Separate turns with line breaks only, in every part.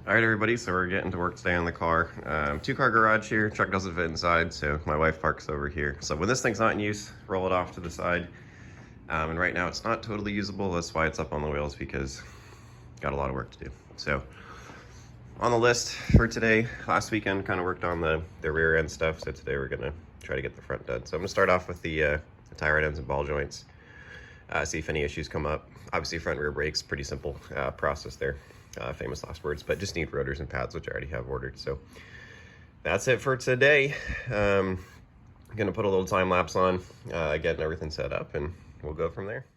All right, everybody, so we're getting to work today on the car. Two-car garage here. Truck doesn't fit inside, so my wife parks over here. So when this thing's not in use, roll it off to the side. And right now it's not totally usable. That's why it's up on the wheels, because got a lot of work to do. So on the list for today, last weekend kind of worked on the rear end stuff. So today we're gonna try to get the front done. So I'm gonna start off with the tie rod ends and ball joints. See if any issues come up. Obviously front rear brakes, pretty simple process there. Famous last words, but just need rotors and pads, which I already have ordered. So that's it for today. I'm gonna put a little time lapse on, getting everything set up, and we'll go from there.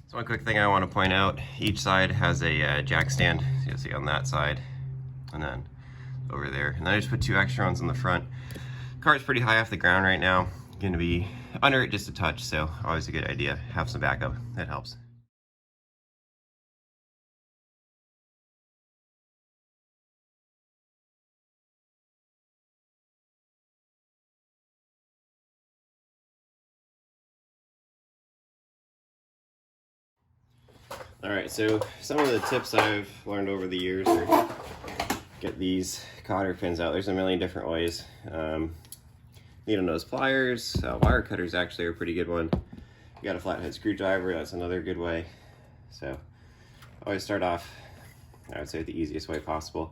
So one quick thing I want to point out, each side has a jack stand. So you'll see on that side, and then over there. And then I just put 2 extra ones in the front. Car's pretty high off the ground right now. Going to be under it just a touch, so always a good idea. Have some backup, that helps. Alright, so some of the tips I've learned over the years are get these cotter pins out. There's a million different ways. Needle nose pliers, wire cutters actually are a pretty good one. You got a flathead screwdriver, that's another good way. So always start off, I would say, the easiest way possible.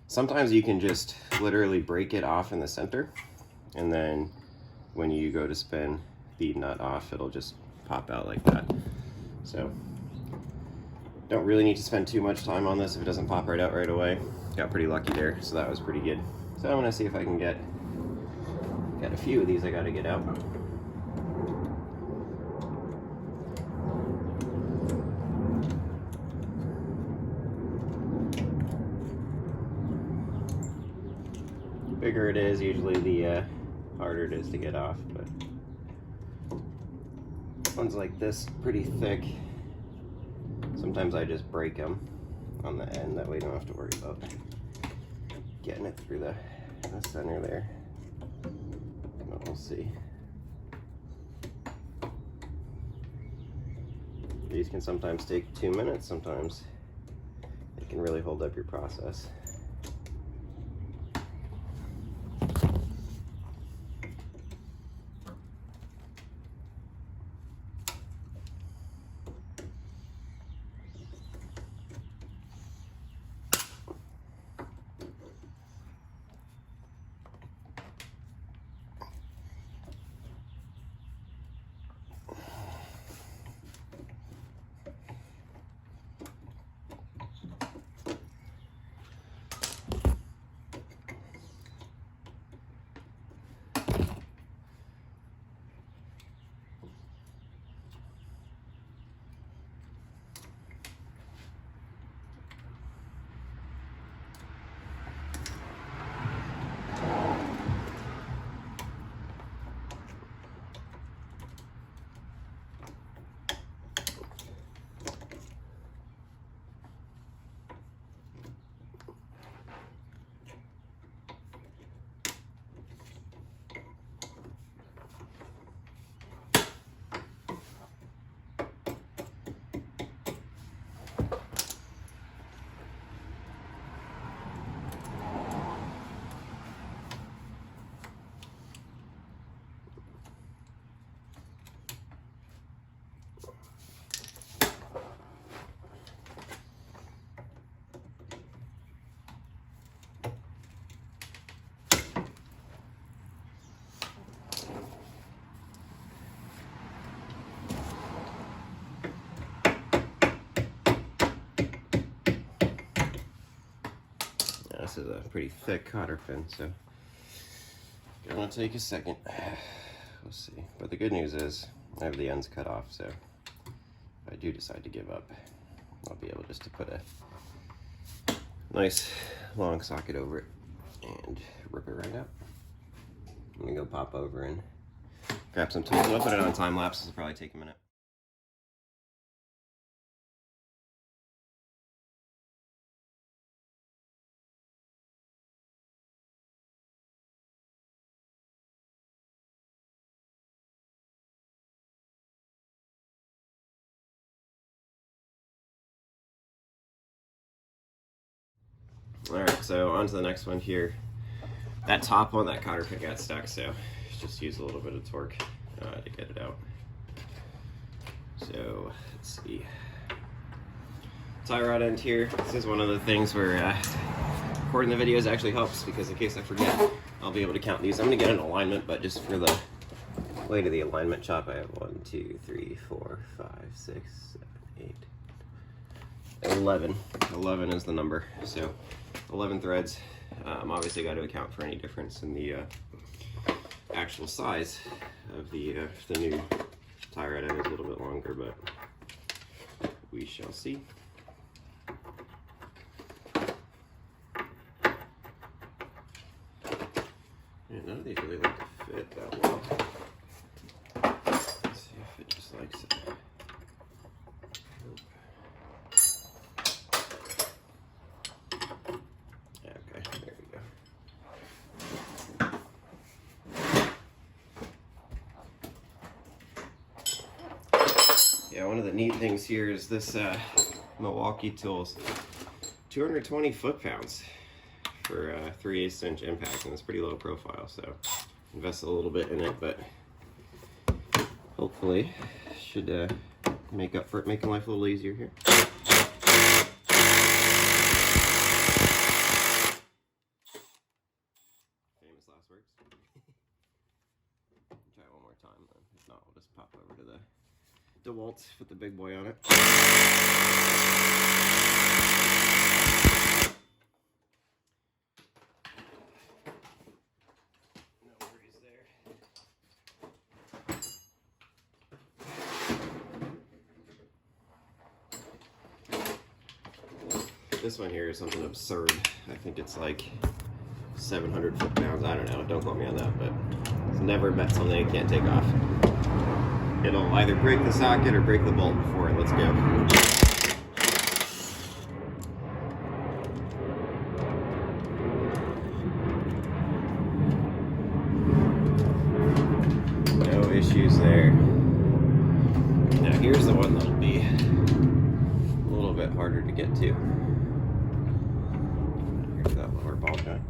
Sometimes you can just literally break it off in the center, and then when you go to spin the nut off, it'll just pop out like that. So don't really need to spend too much time on this if it doesn't pop right out right away. Got pretty lucky there, so that was pretty good. So I'm gonna see if I can get a few of these I gotta get out. The bigger it is, usually the harder it is to get off, but ones like this, pretty thick. Sometimes I just break them on the end, that way you don't have to worry about getting it through the center there. But we'll see. These can sometimes take 2 minutes, sometimes it can really hold up your process. This is a pretty thick cotter pin, so it's gonna take a second. We'll see. But the good news is I have the ends cut off, so if I do decide to give up, I'll be able just to put a nice long socket over it and rip it right out. I'm gonna go pop over and grab some tools. I'll put it on time lapse. This will probably take a minute. Alright, so on to the next one here. That top one, that cotter pin got stuck, so just use a little bit of torque to get it out. So, let's see. Tie rod end here. This is one of the things where recording the videos actually helps, because in case I forget, I'll be able to count these. I'm going to get an alignment, but just for the weight of the alignment chop, I have 1, 2, 3, 4, 5, 6, 7, 8, 11. 11 is the number. So 11 threads. Obviously got to account for any difference in the actual size of the new tie rod end is a little bit longer, but we shall see. Yeah, none of these really like to fit that well. Let's see if it just likes it. Okay, there we go. Yeah, one of the neat things here is this Milwaukee Tools 220 foot-pounds for 3/8 inch impact, and it's pretty low profile, so invest a little bit in it, but hopefully should make up for it, making life a little easier here. Famous last words. Try it one more time, then. If not, we'll just pop over to the DeWalt, put the big boy on it. No worries there. This one here is something absurd. I think it's like 700 foot-pounds. I don't know. Don't quote me on that, but it's never met something it can't take off. It'll either break the socket or break the bolt before it lets go. No issues there. Now here's the one that'll be a little bit harder to get to. Here's that lower ball joint.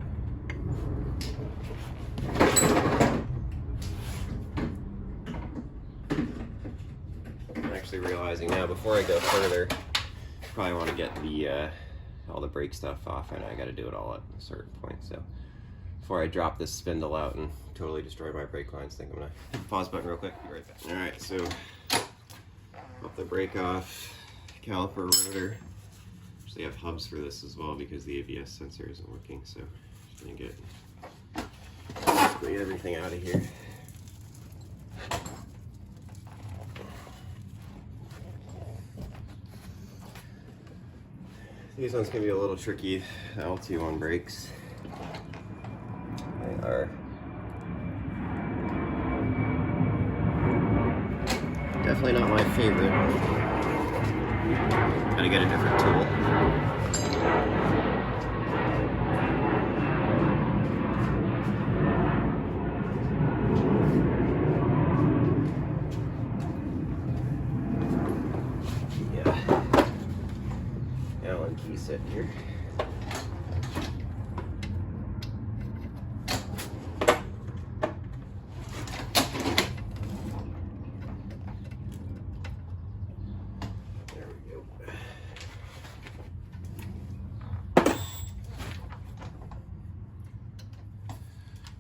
Actually realizing now, before I go further, I probably want to get the all the brake stuff off. I know I got to do it all at a certain point, so before I drop this spindle out and totally destroy my brake lines, I think I'm gonna hit the pause button real quick. Be right back. All right, so pop the brake off, caliper, rotor. Actually have hubs for this as well because the ABS sensor isn't working, so just gonna get basically everything out of here. These ones can be a little tricky, the LT1 brakes. They are definitely not my favorite. Gotta get a different tool. Key set here. There we go.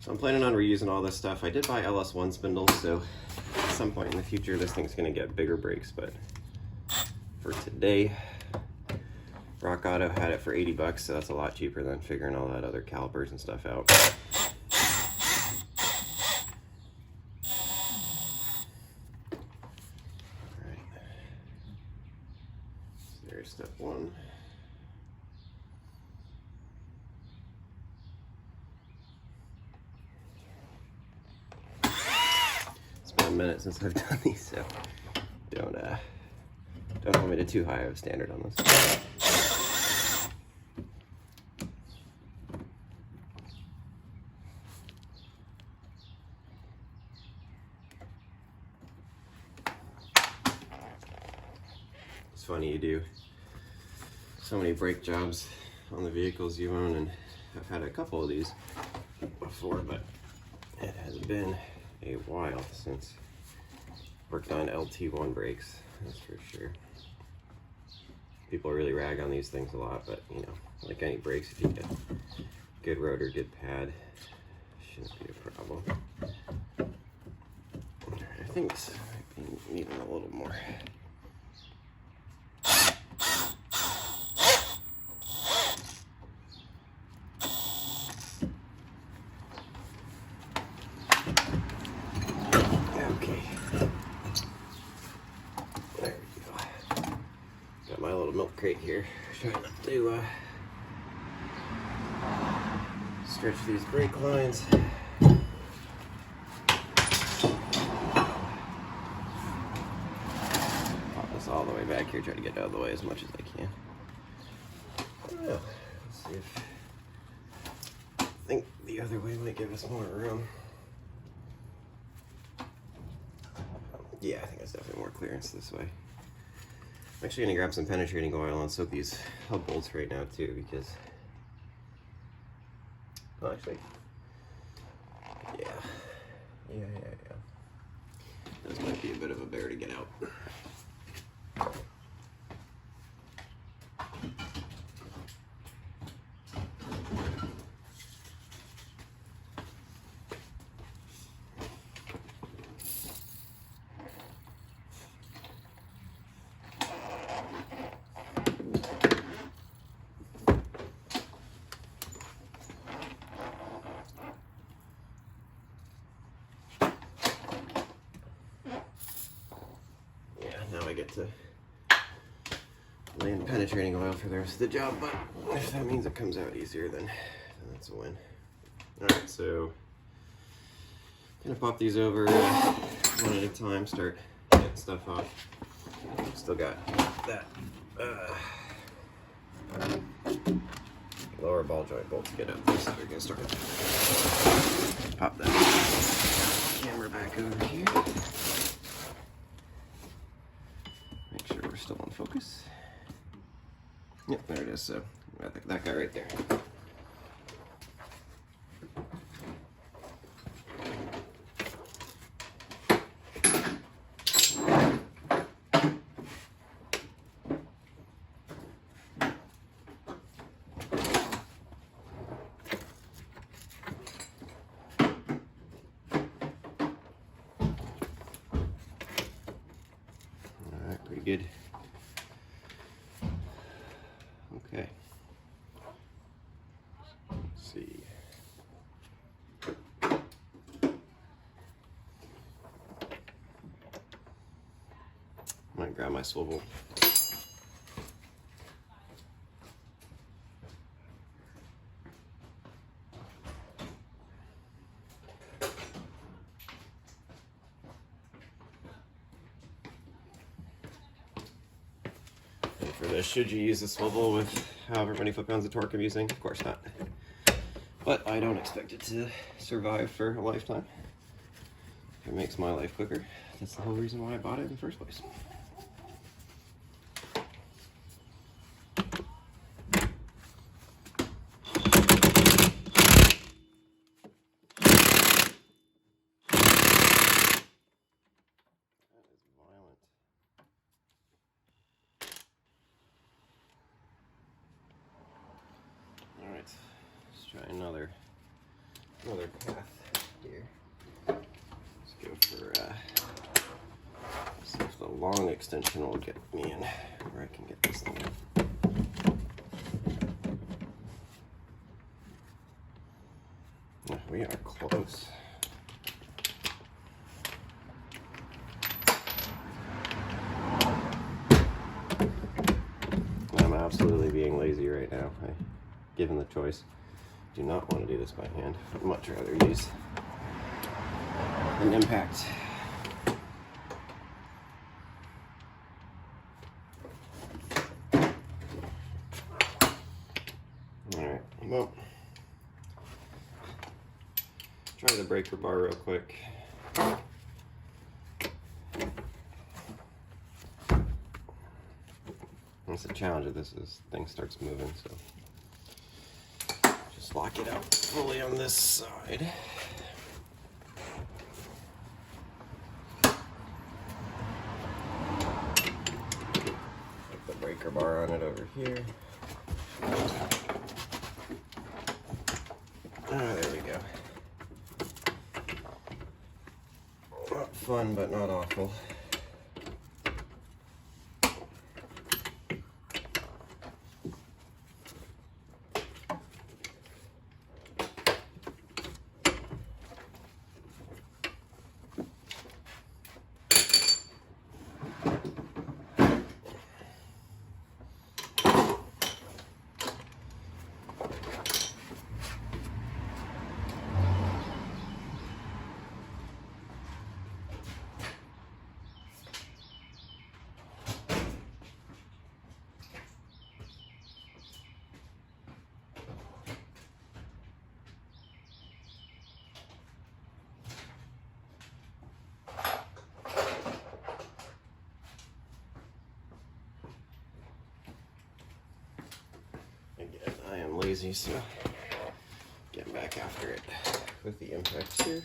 So I'm planning on reusing all this stuff. I did buy LS1 spindles, so at some point in the future this thing's going to get bigger brakes, but for today, Rock Auto had it for 80 bucks, so that's a lot cheaper than figuring all that other calipers and stuff out. Alright. So there's step one. minute since I've done these, so don't hold me to too high of a standard on this. It's funny, you do so many brake jobs on the vehicles you own, and I've had a couple of these before, but it has been a while since worked on LT1 brakes, that's for sure. People really rag on these things a lot, but you know, like any brakes, if you get good rotor, good pad, shouldn't be a problem. I think this might be needing a little more. Okay. There we go. Got my little milk crate here. Trying not to stretch these brake lines. Pop this all the way back here, try to get out of the way as much as I can. Well, let's see if I think the other way might give us more room. Yeah, I think there's definitely more clearance this way. I'm actually gonna grab some penetrating oil and soak these hub bolts right now too, because, well, actually, yeah. This might be a bit of a bear to get out. Now I get to lay in penetrating oil for the rest of the job, but if that means it comes out easier, then that's a win. Alright, so gonna pop these over one at a time, start getting stuff off. Still got that lower ball joint bolt to get out there, so we're gonna start. Pop that camera back over here. Make sure we're still on focus. Yep, there it is. So that guy right there. Pretty good. Okay. Let's see. Might grab my swivel. For this, should you use a swivel with however many foot-pounds of torque I'm using? Of course not. But I don't expect it to survive for a lifetime. If it makes my life quicker, that's the whole reason why I bought it in the first place. Let's try another path here. Let's go for see if the long extension will get me in where I can get this thing in. We are close. I'm absolutely being lazy right now. Given the choice, do not want to do this by hand. I'd much rather use an impact Well, try the breaker bar real quick. That's the challenge of this is things starts moving, so just lock it out fully on this side. Put the breaker bar on it over here. There we go. Not fun, but not awful. Again, I am lazy, so get back after it with the impact here.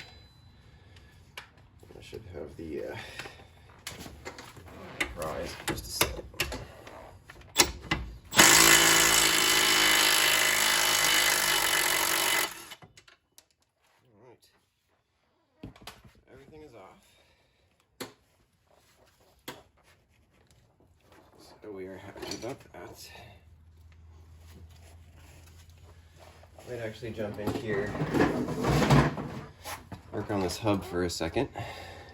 I should have the rise just a second. Alright, everything is off. So we are happy about that. Might actually jump in here, work on this hub for a second,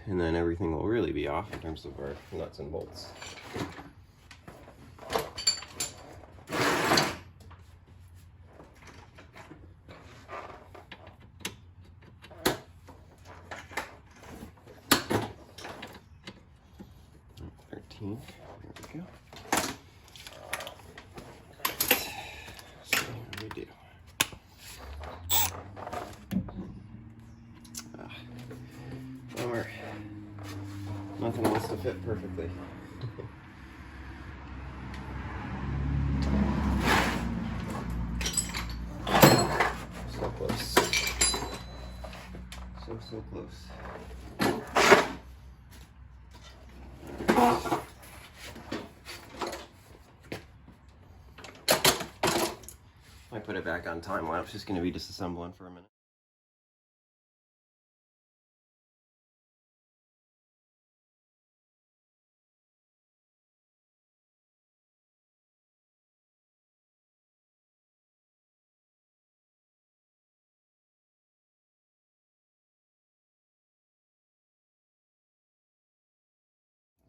and then everything will really be off in terms of our nuts and bolts. There we go. Let's see how we do. Bummer. Nothing wants to fit perfectly. So close. So close. I put it back on time lapse, just going to be disassembling for a minute.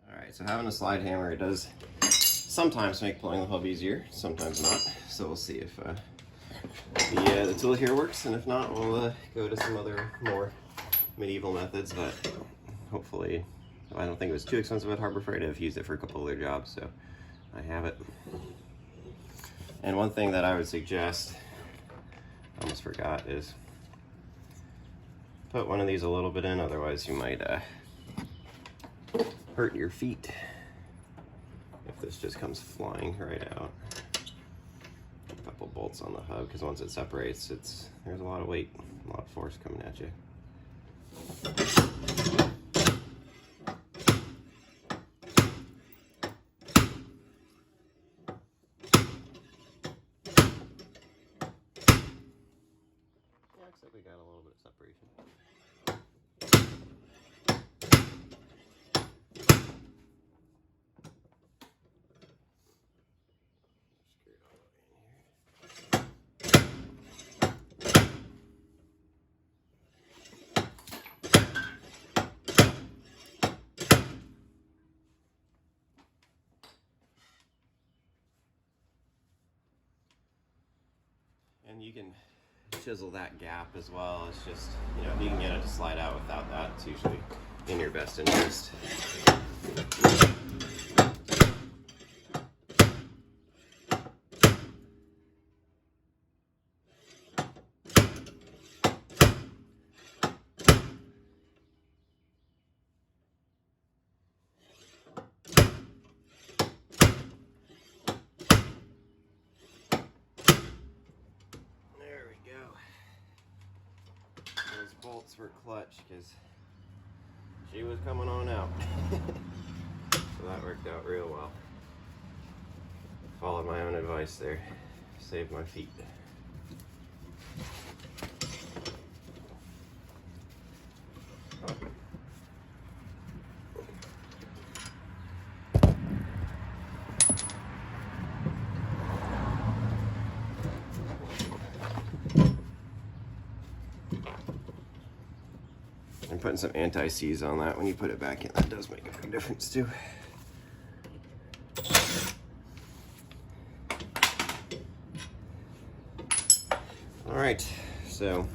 Alright, so having a slide hammer, it does sometimes make pulling the hub easier, sometimes not. So we'll see if the tool here works, and if not, we'll go to some other more medieval methods, but hopefully, I don't think it was too expensive at Harbor Freight. I've used it for a couple other jobs, so I have it. And one thing that I would suggest, I almost forgot, is put one of these a little bit in, otherwise you might hurt your feet if this just comes flying right out. A couple bolts on the hub, because once it separates, there's a lot of weight, a lot of force coming at you. Yeah, looks like we got a little bit of separation. And you can chisel that gap as well. It's just, you know, if you can get it to slide out without that, it's usually in your best interest. bolts were clutch because she was coming on out. So that worked out real well. Followed my own advice there. Saved my feet. And putting some anti-seize on that when you put it back in, that does make a big difference too. Alright, so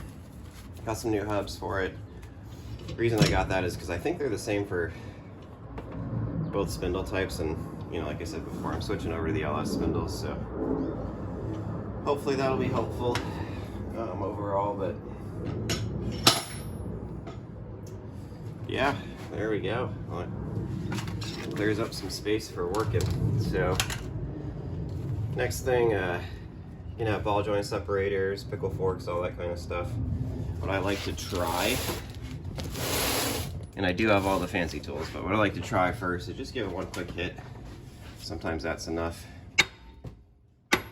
got some new hubs for it. The reason I got that is because I think they're the same for both spindle types, and you know, like I said before, I'm switching over to the LS spindles, so hopefully that'll be helpful overall. But yeah, there we go. Well, it clears up some space for working. So next thing, you know, ball joint separators, pickle forks, all that kind of stuff. What I like to try, and I do have all the fancy tools, but what I like to try first is just give it one quick hit. Sometimes that's enough. And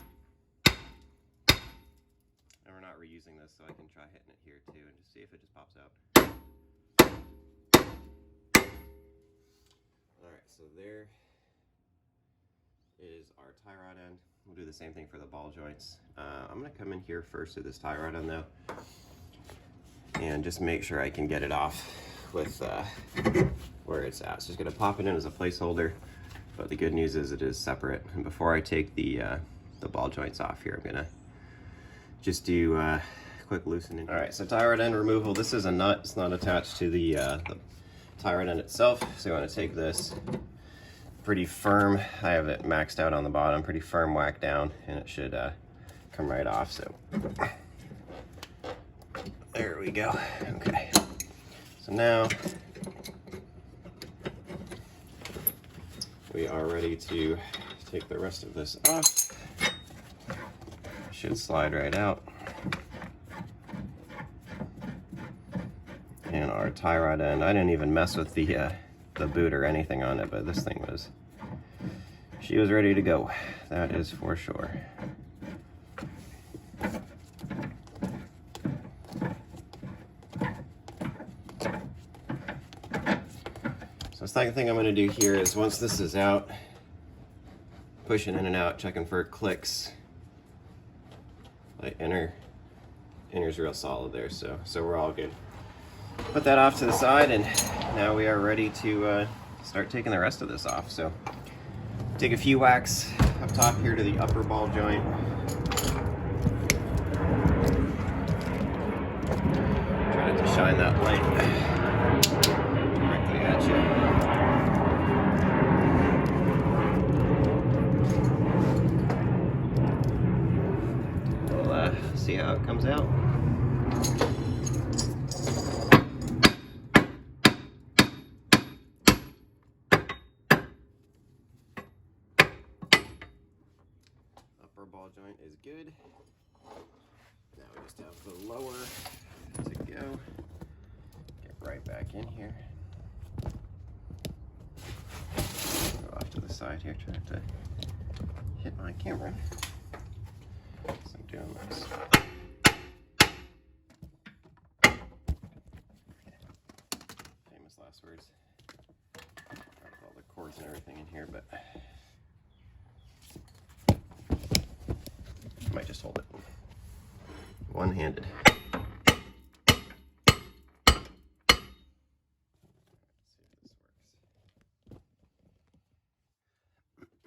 we're not reusing this, so I can try hitting it here too and just see if it just pops out. Alright, so there is our tie rod end. We'll do the same thing for the ball joints. I'm going to come in here first to this tie rod end though, and just make sure I can get it off with where it's at. So just going to pop it in as a placeholder, but the good news is it is separate. And before I take the ball joints off here, I'm going to just do quick loosening. All right, so tie rod end removal. This is a nut. It's not attached to the tie rod end itself. So you want to take this pretty firm. I have it maxed out on the bottom, pretty firm whack down, and it should come right off. So there we go. Okay, so now we are ready to take the rest of this off. Should slide right out. And our tie rod end, I didn't even mess with the boot or anything on it, but this thing was, she was ready to go. That is for sure. So the second thing I'm going to do here is, once this is out, pushing in and out, checking for clicks. Like inner's real solid there, so we're all good. Put that off to the side, and now we are ready to start taking the rest of this off. So take a few whacks up top here to the upper ball joint. Try not to shine that light directly at you. We'll see how it comes out. Ball joint is good. Now we just have the lower to go. Get right back in here. Go off to the side here, try not to hit my camera. So I'm doing this. Famous last words. I've all the cords and everything in here, but might just hold it one-handed. Let's see if this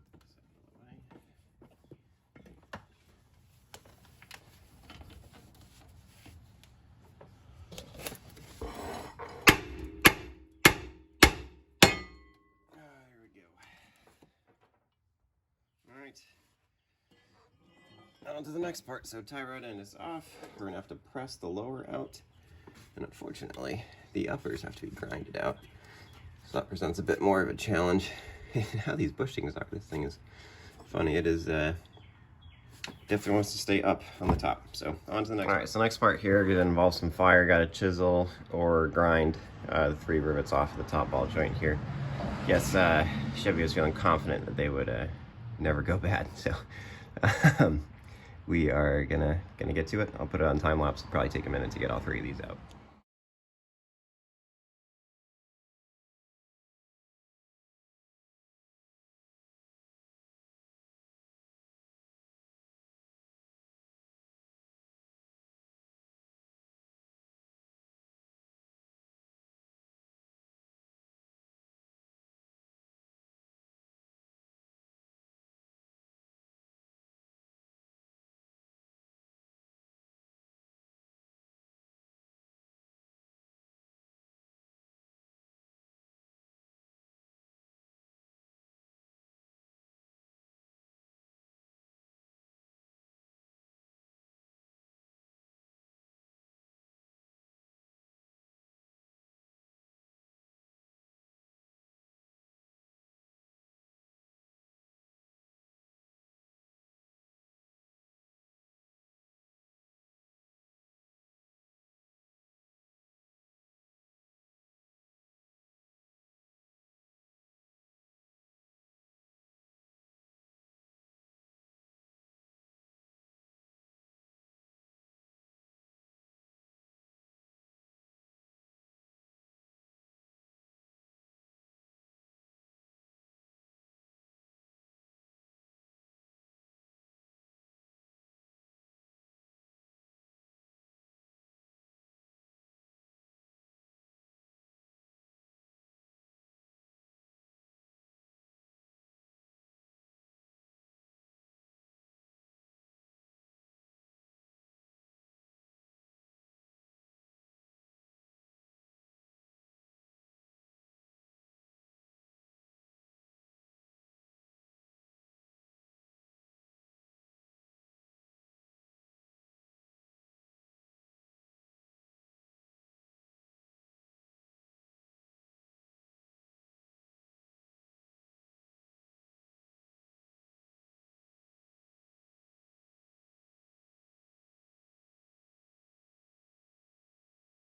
works. There we go. All right, on to the next part. So tie rod end is off. We're gonna have to press the lower out, and unfortunately the uppers have to be grinded out. So that presents a bit more of a challenge. How these bushings are, this thing is funny. It is definitely wants to stay up on the top. So on to the next. All right, so next part here gonna involve some fire. Got to chisel or grind the 3 rivets off the top ball joint here. Yes, Chevy was feeling confident that they would never go bad. So we are gonna get to it. I'll put it on time lapse. It'll probably take a minute to get all 3 of these out.